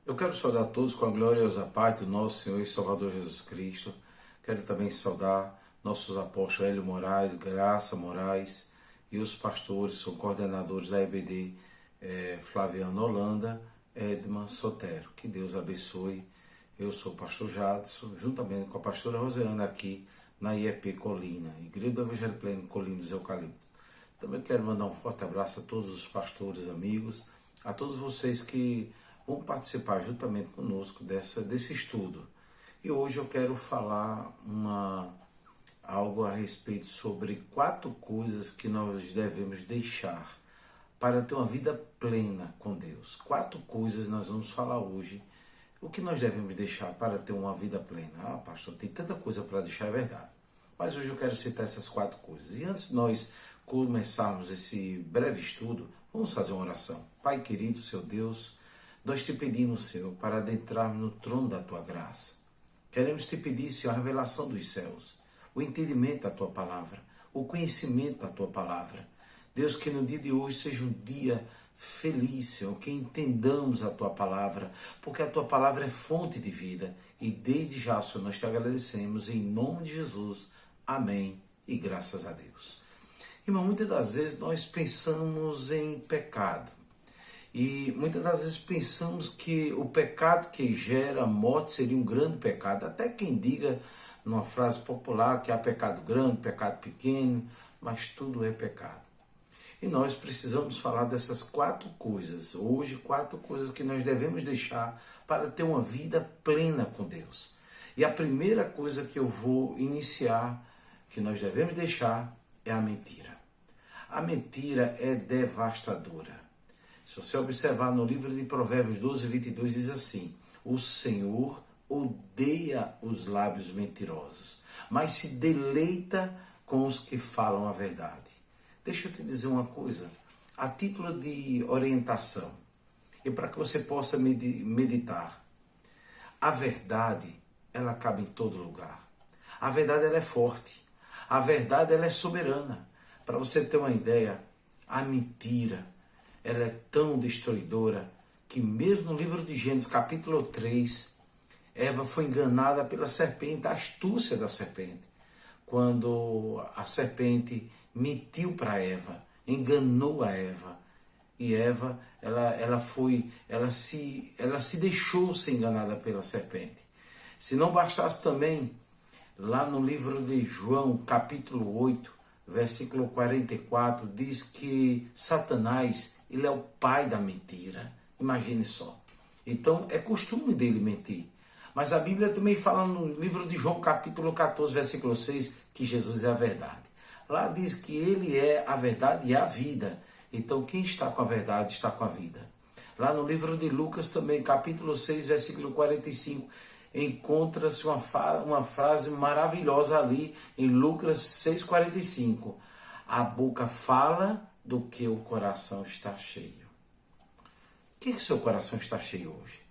Eu quero saudar todos com a gloriosa paz do nosso Senhor e Salvador Jesus Cristo. Quero também saudar nossos apóstolos Hélio Moraes, Graça Moraes e os pastores, são coordenadores da EBD, Flaviano Holanda, Edman Sotero. Que Deus abençoe. Eu sou o pastor Jadson, juntamente com a pastora Rosiana aqui na IEP Colina, Igreja do Evangelho Pleno Colina dos Eucaliptos. Também quero mandar um forte abraço a todos os pastores, amigos, a todos vocês que vão participar juntamente conosco desse estudo. E hoje eu quero falar algo a respeito sobre 4 coisas que nós devemos deixar para ter uma vida plena com Deus. 4 coisas nós vamos falar hoje. O que nós devemos deixar para ter uma vida plena? Ah, pastor, tem tanta coisa para deixar, é verdade. Mas hoje eu quero citar essas 4 coisas. E antes de nós começarmos esse breve estudo, vamos fazer uma oração. Pai querido, seu Deus, nós te pedimos, Senhor, para adentrarmos no trono da Tua graça. Queremos te pedir, Senhor, a revelação dos céus, o entendimento da Tua palavra, o conhecimento da Tua palavra. Deus, que no dia de hoje seja um dia feliz, Senhor, que entendamos a Tua palavra, porque a Tua palavra é fonte de vida. E desde já, Senhor, nós te agradecemos em nome de Jesus. Amém e graças a Deus. Irmão, muitas das vezes nós pensamos em pecado. E muitas das vezes pensamos que o pecado que gera morte seria um grande pecado. Até quem diga numa frase popular que há pecado grande, pecado pequeno, mas tudo é pecado. E nós precisamos falar dessas 4 coisas. Hoje, 4 coisas que nós devemos deixar para ter uma vida plena com Deus. E a primeira coisa que eu vou iniciar, que nós devemos deixar, é a mentira. A mentira é devastadora. Se você observar no livro de Provérbios 12, 22, diz assim: o Senhor odeia os lábios mentirosos, mas se deleita com os que falam a verdade. Deixa eu te dizer uma coisa, a título de orientação, e para que você possa meditar. A verdade, ela cabe em todo lugar. A verdade, ela é forte. A verdade, ela é soberana. Para você ter uma ideia, a mentira, ela é tão destruidora que mesmo no livro de Gênesis, capítulo 3, Eva foi enganada pela serpente, a astúcia da serpente. Quando a serpente mentiu para Eva, enganou a Eva. E Eva, ela se deixou ser enganada pela serpente. Se não bastasse também, lá no livro de João, capítulo 8, versículo 44, diz que Satanás, ele é o pai da mentira. Imagine só. Então, é costume dele mentir. Mas a Bíblia também fala no livro de João, capítulo 14, versículo 6, que Jesus é a verdade. Lá diz que ele é a verdade e a vida. Então, quem está com a verdade está com a vida. Lá no livro de Lucas também, capítulo 6, versículo 45, encontra-se uma frase maravilhosa ali em Lucas 6,45. A boca fala do que o coração está cheio. O que seu coração está cheio hoje?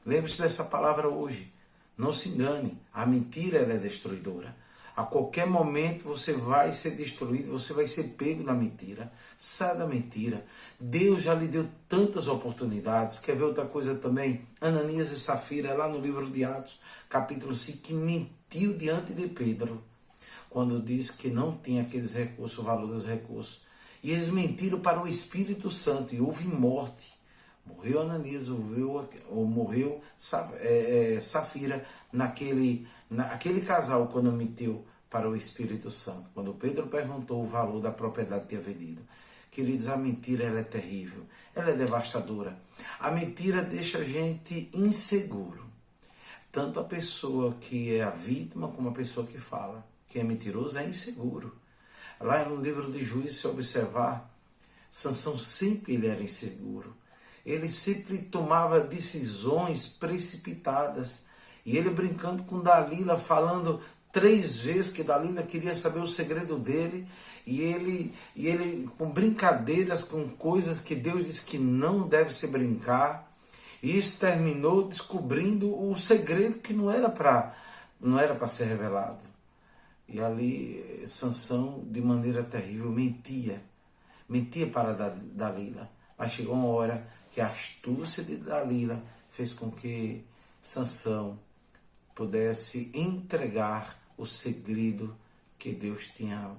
Lembre-se dessa palavra hoje. Não se engane, a mentira ela é destruidora. A qualquer momento você vai ser destruído, você vai ser pego na mentira. Sai da mentira. Deus já lhe deu tantas oportunidades. Quer ver outra coisa também? Ananias e Safira, lá no livro de Atos, capítulo 5, que mentiu diante de Pedro, quando disse que não tinha aqueles recursos, o valor dos recursos. E eles mentiram para o Espírito Santo e houve morte. Morreu Ananias, morreu Safira, naquele casal, quando mentiu para o Espírito Santo. Quando Pedro perguntou o valor da propriedade que havia vendido. Queridos, a mentira ela é terrível, ela é devastadora. A mentira deixa a gente inseguro. Tanto a pessoa que é a vítima, como a pessoa que fala. Quem é mentiroso é inseguro. Lá no livro de Juízes, se observar, Sansão sempre ele era inseguro. Ele sempre tomava decisões precipitadas. E ele brincando com Dalila, falando 3 vezes que Dalila queria saber o segredo dele. E ele com brincadeiras, com coisas que Deus disse que não deve se brincar. E isso terminou descobrindo o segredo que não era para ser revelado. E ali Sansão, de maneira terrível, mentia para Dalila. Mas chegou uma hora que a astúcia de Dalila fez com que Sansão pudesse entregar o segredo que Deus tinha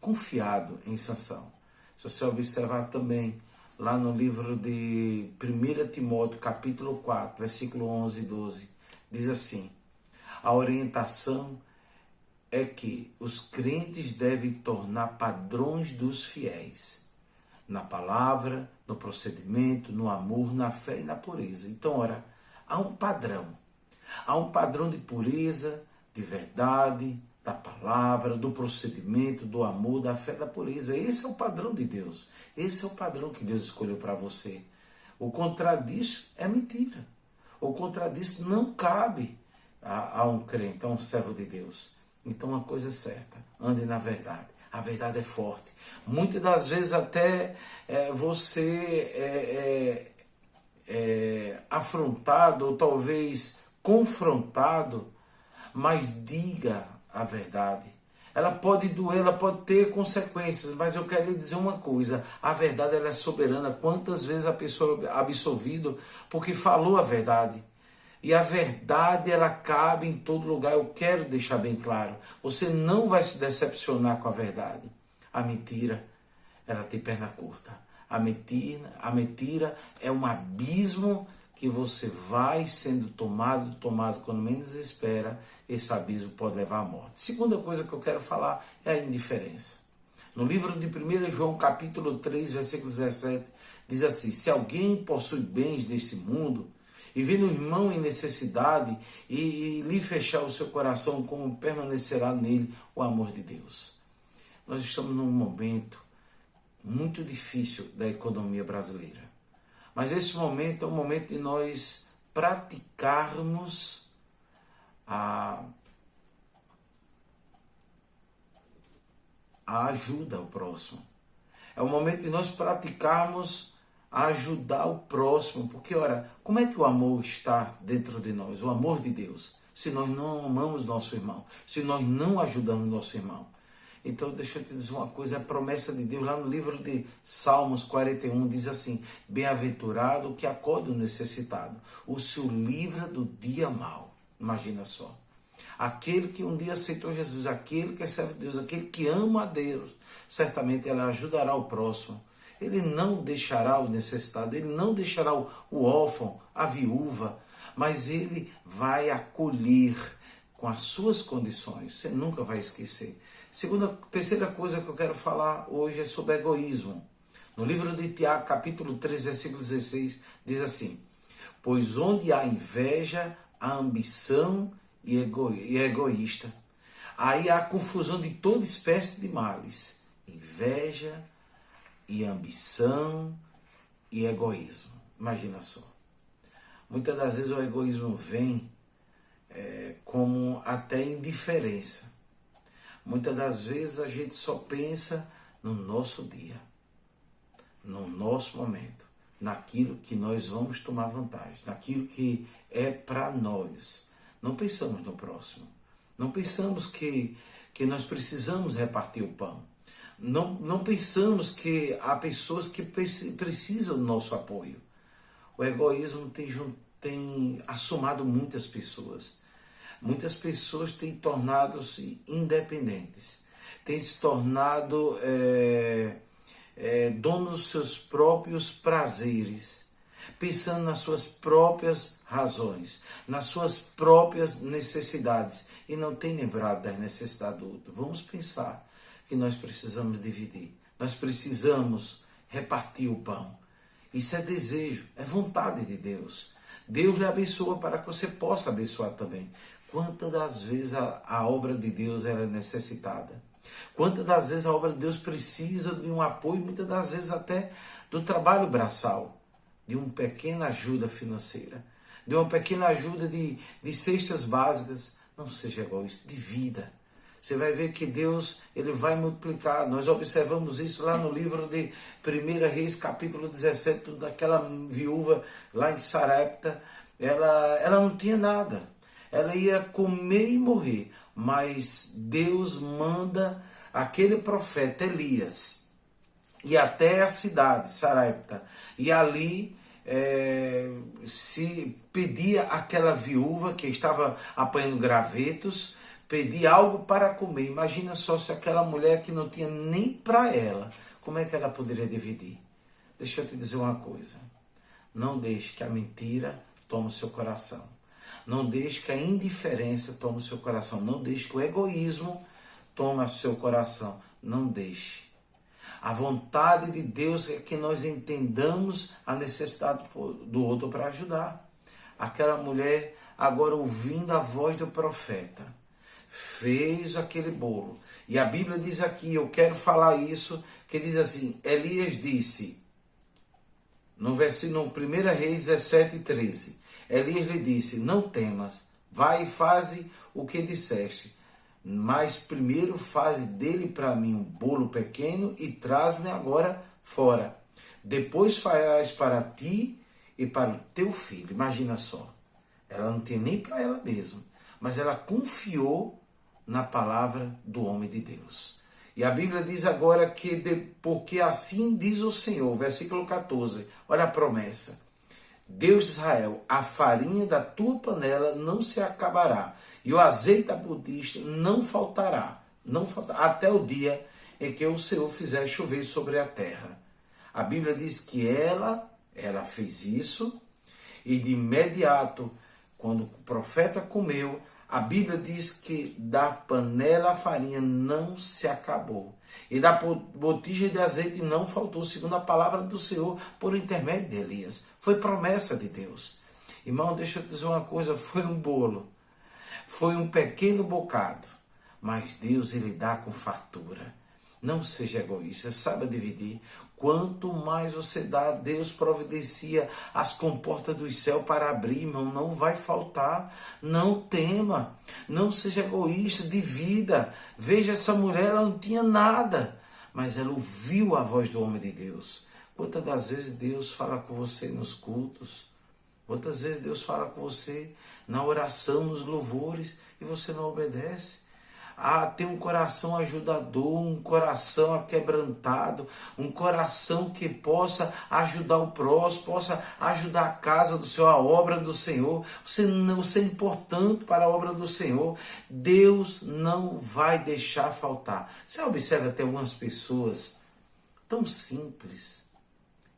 confiado em Sansão. Se você observar também, lá no livro de 1 Timóteo, capítulo 4, versículo 11 e 12, diz assim: a orientação é que os crentes devem tornar padrões dos fiéis, na palavra, no procedimento, no amor, na fé e na pureza. Então, ora, há um padrão de pureza, de verdade, da palavra, do procedimento, do amor, da fé, da pureza. Esse é o padrão de Deus. Esse é o padrão que Deus escolheu para você. O contrário disso é mentira. O contrário disso não cabe a um crente, a um servo de Deus. Então, uma coisa é certa, ande na verdade. A verdade é forte. Muitas das vezes até você é afrontado ou talvez confrontado, mas diga a verdade. Ela pode doer, ela pode ter consequências, mas eu quero lhe dizer uma coisa: a verdade ela é soberana. Quantas vezes a pessoa é absolvida porque falou a verdade? E a verdade ela cabe em todo lugar. Eu quero deixar bem claro: você não vai se decepcionar com a verdade. A mentira, ela tem perna curta. A mentira é um abismo que você vai sendo tomado quando menos espera. Esse abismo pode levar à morte. Segunda coisa que eu quero falar é a indiferença. No livro de 1 João, capítulo 3, versículo 17, diz assim: se alguém possui bens desse mundo e vê no irmão em necessidade e lhe fechar o seu coração, como permanecerá nele o amor de Deus? Nós estamos num momento muito difícil da economia brasileira. Mas esse momento é um momento de nós praticarmos a ajuda ao próximo. É o momento de nós praticarmos a ajudar o próximo. Porque, ora, como é que o amor está dentro de nós? O amor de Deus. Se nós não amamos nosso irmão. Se nós não ajudamos nosso irmão. Então, deixa eu te dizer uma coisa, a promessa de Deus lá no livro de Salmos 41 diz assim: bem-aventurado o que acolhe o necessitado, o seu livra do dia mau. Imagina só. Aquele que um dia aceitou Jesus, aquele que é servo de Deus, aquele que ama a Deus, certamente ele ajudará o próximo. Ele não deixará o necessitado, ele não deixará o órfão, a viúva, mas ele vai acolher com as suas condições. Você nunca vai esquecer. Terceira coisa que eu quero falar hoje é sobre egoísmo. No livro de Tiago, capítulo 3, versículo 16, diz assim: pois onde há inveja, há ambição e egoísta. Aí há confusão de toda espécie de males. Inveja e ambição e egoísmo. Imagina só. Muitas das vezes o egoísmo vem como até indiferença. Muitas das vezes a gente só pensa no nosso dia, no nosso momento, naquilo que nós vamos tomar vantagem, naquilo que é para nós. Não pensamos no próximo. Não pensamos que nós precisamos repartir o pão. Não pensamos que há pessoas que precisam do nosso apoio. O egoísmo tem assomado muitas pessoas. Muitas pessoas têm tornado-se independentes, têm se tornado donos dos seus próprios prazeres, pensando nas suas próprias razões, nas suas próprias necessidades, e não têm lembrado das necessidades do outro. Vamos pensar que nós precisamos dividir, nós precisamos repartir o pão. Isso é desejo, é vontade de Deus. Deus lhe abençoa para que você possa abençoar também. Quantas das vezes a obra de Deus ela é necessitada? Quantas das vezes a obra de Deus precisa de um apoio, muitas das vezes até do trabalho braçal, de uma pequena ajuda financeira, de uma pequena ajuda de cestas básicas. Não seja egoísta, de vida. Você vai ver que Deus ele vai multiplicar. Nós observamos isso lá no livro de 1 Reis, capítulo 17, daquela viúva lá em Sarepta. Ela não tinha nada. Ela ia comer e morrer. Mas Deus manda aquele profeta Elias ir até a cidade, Sarepta. E ali se pedia àquela viúva que estava apanhando gravetos, pedir algo para comer. Imagina só se aquela mulher que não tinha nem para ela, como é que ela poderia dividir? Deixa eu te dizer uma coisa. Não deixe que a mentira tome o seu coração. Não deixe que a indiferença tome o seu coração. Não deixe que o egoísmo tome o seu coração. Não deixe. A vontade de Deus é que nós entendamos a necessidade do outro para ajudar. Aquela mulher, agora ouvindo a voz do profeta, fez aquele bolo. E a Bíblia diz aqui, eu quero falar isso, que diz assim, Elias disse, no versículo 1 Reis 17:13, Elias lhe disse, não temas, vai e faze o que disseste, mas primeiro faze dele para mim um bolo pequeno e traz-me agora fora. Depois farás para ti e para o teu filho. Imagina só, ela não tinha nem para ela mesma, mas ela confiou na palavra do homem de Deus. E a Bíblia diz agora que, porque assim diz o Senhor, versículo 14, olha a promessa. Deus de Israel, a farinha da tua panela não se acabará, e o azeite da budista não faltará, até o dia em que o Senhor fizer chover sobre a terra. A Bíblia diz que ela fez isso, e de imediato, quando o profeta comeu, a Bíblia diz que da panela a farinha não se acabou. E da botija de azeite não faltou, segundo a palavra do Senhor, por intermédio de Elias. Foi promessa de Deus. Irmão, deixa eu te dizer uma coisa, foi um bolo. Foi um pequeno bocado. Mas Deus, Ele dá com fartura. Não seja egoísta, saiba dividir. Quanto mais você dá, Deus providencia as comportas do céu para abrir, irmão. Não vai faltar. Não tema. Não seja egoísta, divida. Veja essa mulher, ela não tinha nada. Mas ela ouviu a voz do homem de Deus. Quantas das vezes Deus fala com você nos cultos? Quantas vezes Deus fala com você na oração, nos louvores, e você não obedece? Tem um coração ajudador, um coração aquebrantado, um coração que possa ajudar o próximo, possa ajudar a casa do Senhor, a obra do Senhor. Você é importante para a obra do Senhor. Deus não vai deixar faltar. Você observa até algumas pessoas tão simples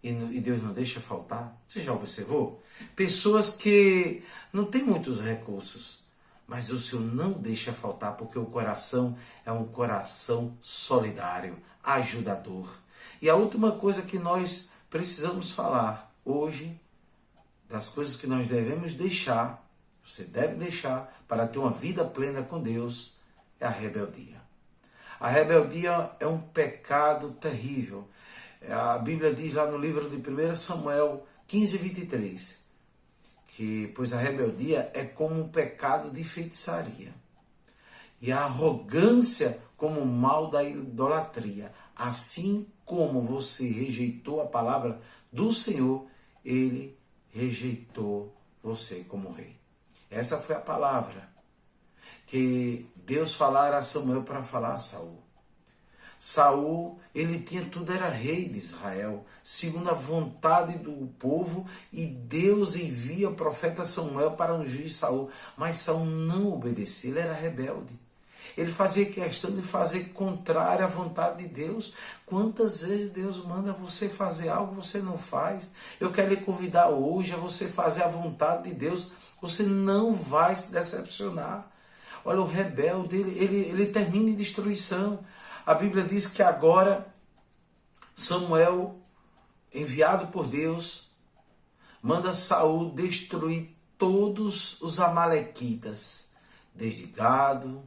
e Deus não deixa faltar. Você já observou? Pessoas que não têm muitos recursos, mas o Senhor não deixa faltar, porque o coração é um coração solidário, ajudador. E a última coisa que nós precisamos falar hoje, das coisas que nós devemos deixar, você deve deixar para ter uma vida plena com Deus, é a rebeldia. A rebeldia é um pecado terrível. A Bíblia diz lá no livro de 1 Samuel 15:23, pois a rebeldia é como um pecado de feitiçaria, e a arrogância como o mal da idolatria. Assim como você rejeitou a palavra do Senhor, Ele rejeitou você como rei. Essa foi a palavra que Deus falara a Samuel para falar a Saul. Saul, ele tinha tudo, era rei de Israel, segundo a vontade do povo, e Deus envia o profeta Samuel para ungir Saul, mas Saul não obedecia, ele era rebelde. Ele fazia questão de fazer contrário à vontade de Deus. Quantas vezes Deus manda você fazer algo, você não faz? Eu quero lhe convidar hoje a você fazer a vontade de Deus, você não vai se decepcionar. Olha, o rebelde, ele termina em destruição. A Bíblia diz que agora Samuel, enviado por Deus, manda Saul destruir todos os amalequitas, desde gado,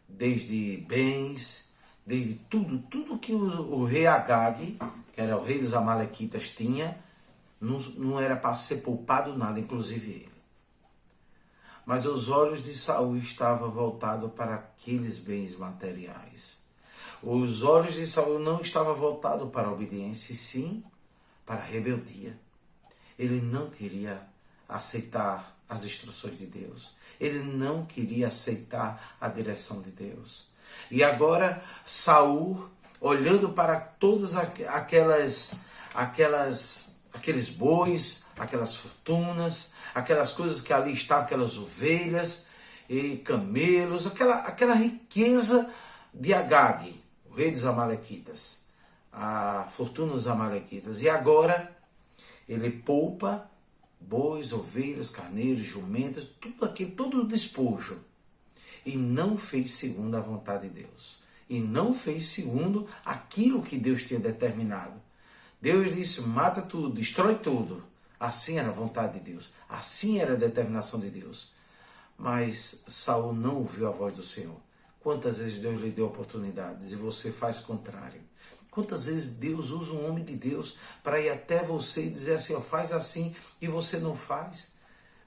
desde bens, desde tudo que o rei Agag, que era o rei dos amalequitas, tinha, não era para ser poupado nada, inclusive ele. Mas os olhos de Saul estavam voltados para aqueles bens materiais. Os olhos de Saul não estavam voltados para a obediência, e sim para a rebeldia. Ele não queria aceitar as instruções de Deus. Ele não queria aceitar a direção de Deus. E agora Saul, olhando para todas aquelas aqueles bois, aquelas fortunas, aquelas coisas que ali estavam, aquelas ovelhas e camelos, aquela riqueza de Agag, o rei dos amalequitas, a fortuna dos amalequitas. E agora ele poupa bois, ovelhas, carneiros, jumentas, tudo aquilo, todo o despojo. E não fez segundo a vontade de Deus. E não fez segundo aquilo que Deus tinha determinado. Deus disse, mata tudo, destrói tudo. Assim era a vontade de Deus. Assim era a determinação de Deus. Mas Saul não ouviu a voz do Senhor. Quantas vezes Deus lhe deu oportunidades e você faz contrário? Quantas vezes Deus usa um homem de Deus para ir até você e dizer assim, ó, faz assim, e você não faz?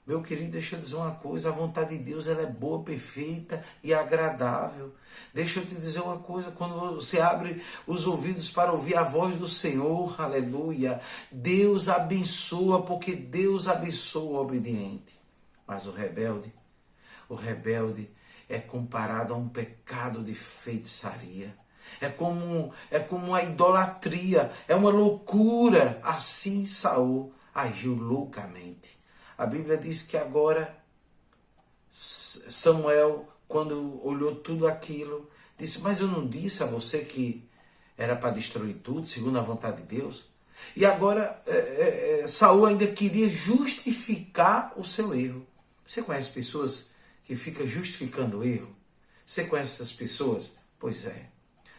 Meu querido, deixa eu dizer uma coisa, a vontade de Deus ela é boa, perfeita e agradável. Deixa eu te dizer uma coisa, quando você abre os ouvidos para ouvir a voz do Senhor, aleluia, Deus abençoa, porque Deus abençoa o obediente. Mas o rebelde é comparado a um pecado de feitiçaria. É como a idolatria, é uma loucura. Assim Saul agiu loucamente. A Bíblia diz que agora Samuel, quando olhou tudo aquilo, disse, mas eu não disse a você que era para destruir tudo, segundo a vontade de Deus? E agora Saul ainda queria justificar o seu erro. Você conhece pessoas que ficam justificando o erro? Você conhece essas pessoas? Pois é.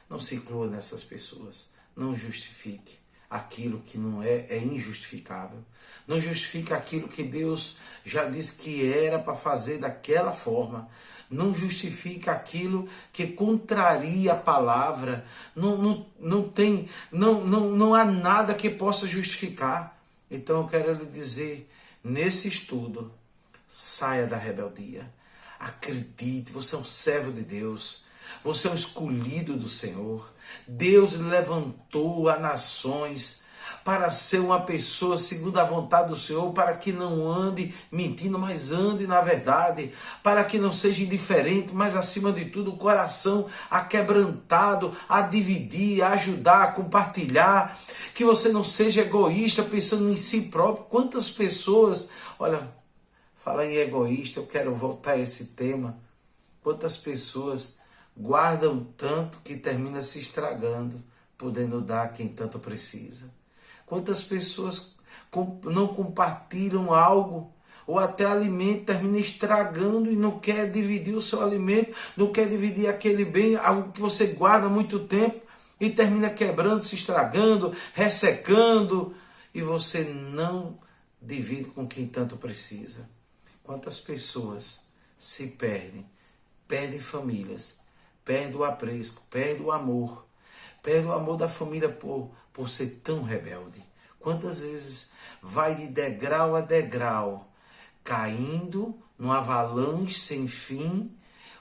Não se inclua nessas pessoas. Não justifique aquilo que não é injustificável. Não justifique aquilo que Deus já disse que era para fazer daquela forma. Não justifique aquilo que contraria a palavra. Não há nada que possa justificar. Então eu quero lhe dizer, nesse estudo, saia da rebeldia. Acredite, você é um servo de Deus. Você é um escolhido do Senhor. Deus levantou as nações para ser uma pessoa segundo a vontade do Senhor, para que não ande mentindo, mas ande na verdade, para que não seja indiferente, mas acima de tudo o coração aquebrantado, a dividir, a ajudar, a compartilhar, que você não seja egoísta pensando em si próprio. Quantas pessoas, olha, fala em egoísta, eu quero voltar a esse tema. Quantas pessoas guardam tanto que termina se estragando, podendo dar a quem tanto precisa. Quantas pessoas não compartilham algo, ou até alimento, termina estragando e não quer dividir o seu alimento, não quer dividir aquele bem, algo que você guarda há muito tempo, e termina quebrando, se estragando, ressecando, e você não divide com quem tanto precisa. Quantas pessoas se perdem famílias, perde o apreço, perde o amor da família por ser tão rebelde. Quantas vezes vai de degrau a degrau, caindo num avalanche sem fim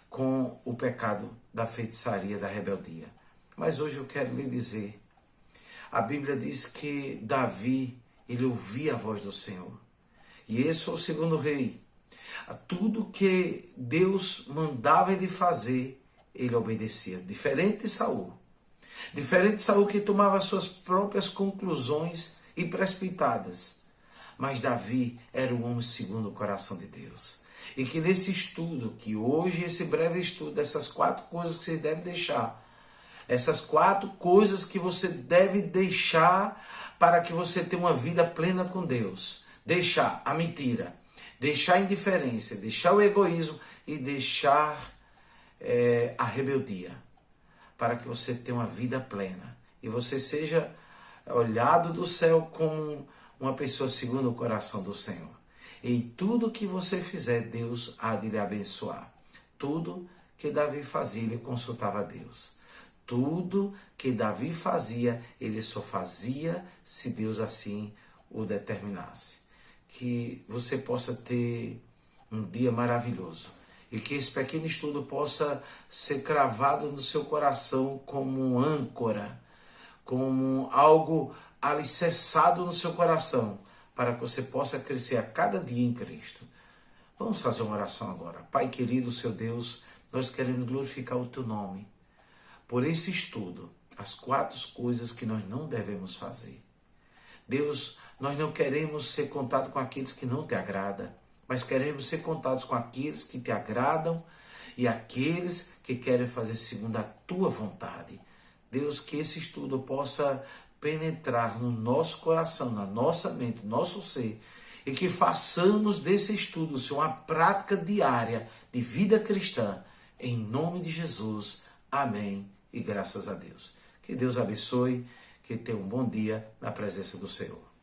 com o pecado da feitiçaria, da rebeldia. Mas hoje eu quero lhe dizer, a Bíblia diz que Davi, ele ouvia a voz do Senhor. E esse foi o segundo rei. Tudo que Deus mandava ele fazer, ele obedecia. Diferente de Saul. Diferente de Saul, que tomava suas próprias conclusões e precipitadas. Mas Davi era um homem segundo o coração de Deus. E que nesse estudo, que hoje, esse breve estudo, dessas 4 coisas que você deve deixar, essas 4 coisas que você deve deixar para que você tenha uma vida plena com Deus. Deixar a mentira, deixar a indiferença, deixar o egoísmo e deixar a rebeldia, para que você tenha uma vida plena e você seja olhado do céu como uma pessoa segundo o coração do Senhor. Em tudo que você fizer, Deus há de lhe abençoar. Tudo que Davi fazia, ele consultava a Deus. Tudo que Davi fazia, ele só fazia se Deus assim o determinasse. Que você possa ter um dia maravilhoso. E que esse pequeno estudo possa ser cravado no seu coração como âncora, como algo alicerçado no seu coração, para que você possa crescer a cada dia em Cristo. Vamos fazer uma oração agora. Pai querido, seu Deus, nós queremos glorificar o teu nome por esse estudo, as 4 coisas que nós não devemos fazer. Deus, Nós não queremos ser contados com aqueles que não te agradam, mas queremos ser contados com aqueles que te agradam e aqueles que querem fazer segundo a tua vontade. Deus, que esse estudo possa penetrar no nosso coração, na nossa mente, no nosso ser, e que façamos desse estudo, Senhor, uma prática diária de vida cristã. Em nome de Jesus. Amém. E graças a Deus. Que Deus abençoe, que tenha um bom dia na presença do Senhor.